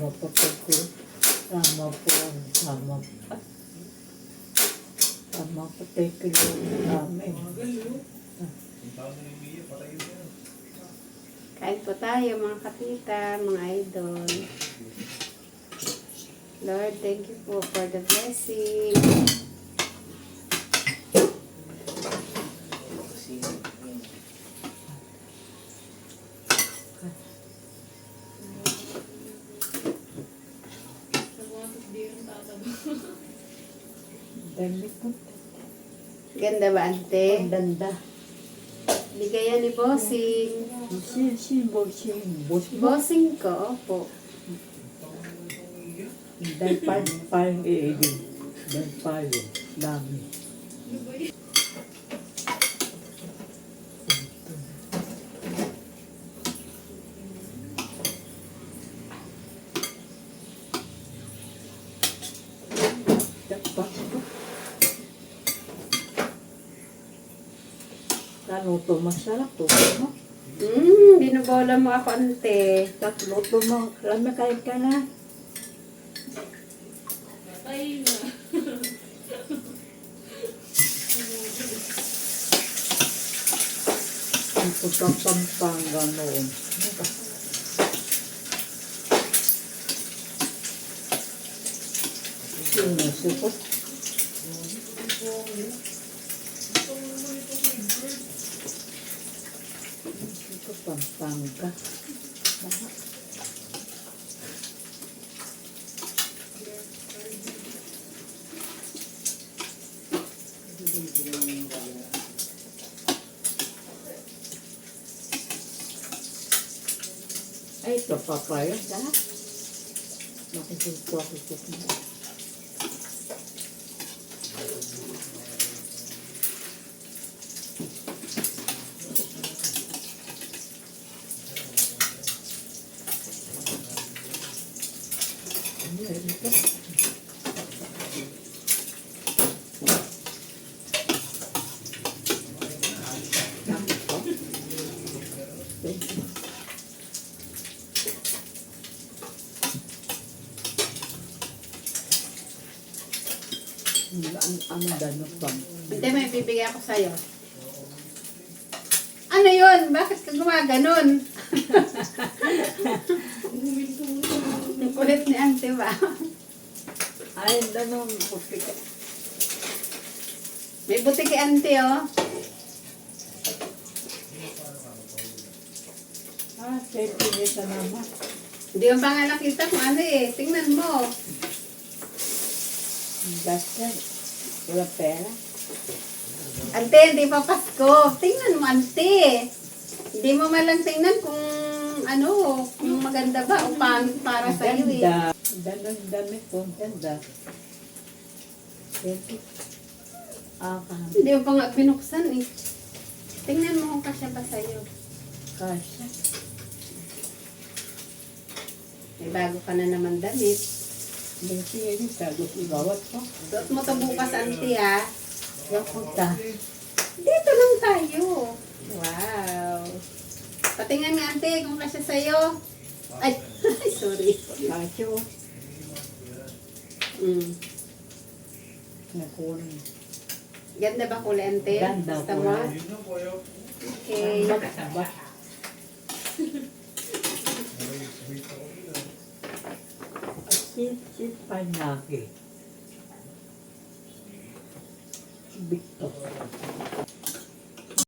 mapapag ko. Tama po ang tama pa. Tama po tayo kilo namin. Kain po tayo mga katita, mga idol. Lord, thank you po for the blessing. Dami ko. Ganda ba, ante? Ang ganda. Bigayan ni Bossing. Bossing. Bossing ko, opo. Dahil parang iiging. Dahil parang dami. Ano ito? Masarap ito. Binubola mo ako, ante. Tatlo ito mo. Alam na kain ka na. Ay na. Ito sa Pampanga noon. Sinusuko. Ito Pampanga. Ay, ito papaya. Nakikita ako mo. Ang danot ba? Hindi, may bibigay ako sa'yo. Ano yun? Bakit ka gumaganon? Ang kulit ni ante ba? Ay, danong puti ka. May buti kay ante, oh. Safety niya sa naman. Hindi mo pa nga nakita kung ano eh. Tingnan mo. Basta, wala pera. Ante, hindi pa Pasko. Tingnan mo, ante. Hindi mo malang tingnan kung ano, kung maganda ba o pangit para sa iyo eh. Ganda. Danong dami ko. Ganda. Safety. Hindi mo pa nga binuksan eh. Tingnan mo kung kasya ba sa iyo. Kasya. May bago ka na naman damit. Hindi siya yung sagot ibawat ko. Suot mo to bukas, ante ha. Yung punta. Dito lang tayo. Wow. Patingnan nga ante kung kasya sa'yo. Ay, sorry. Kasyo. Nakulang. Ganda ba kulay ante? Ganda Gusto mo? kulay. Okay. Ba? Si Panaki. Victor.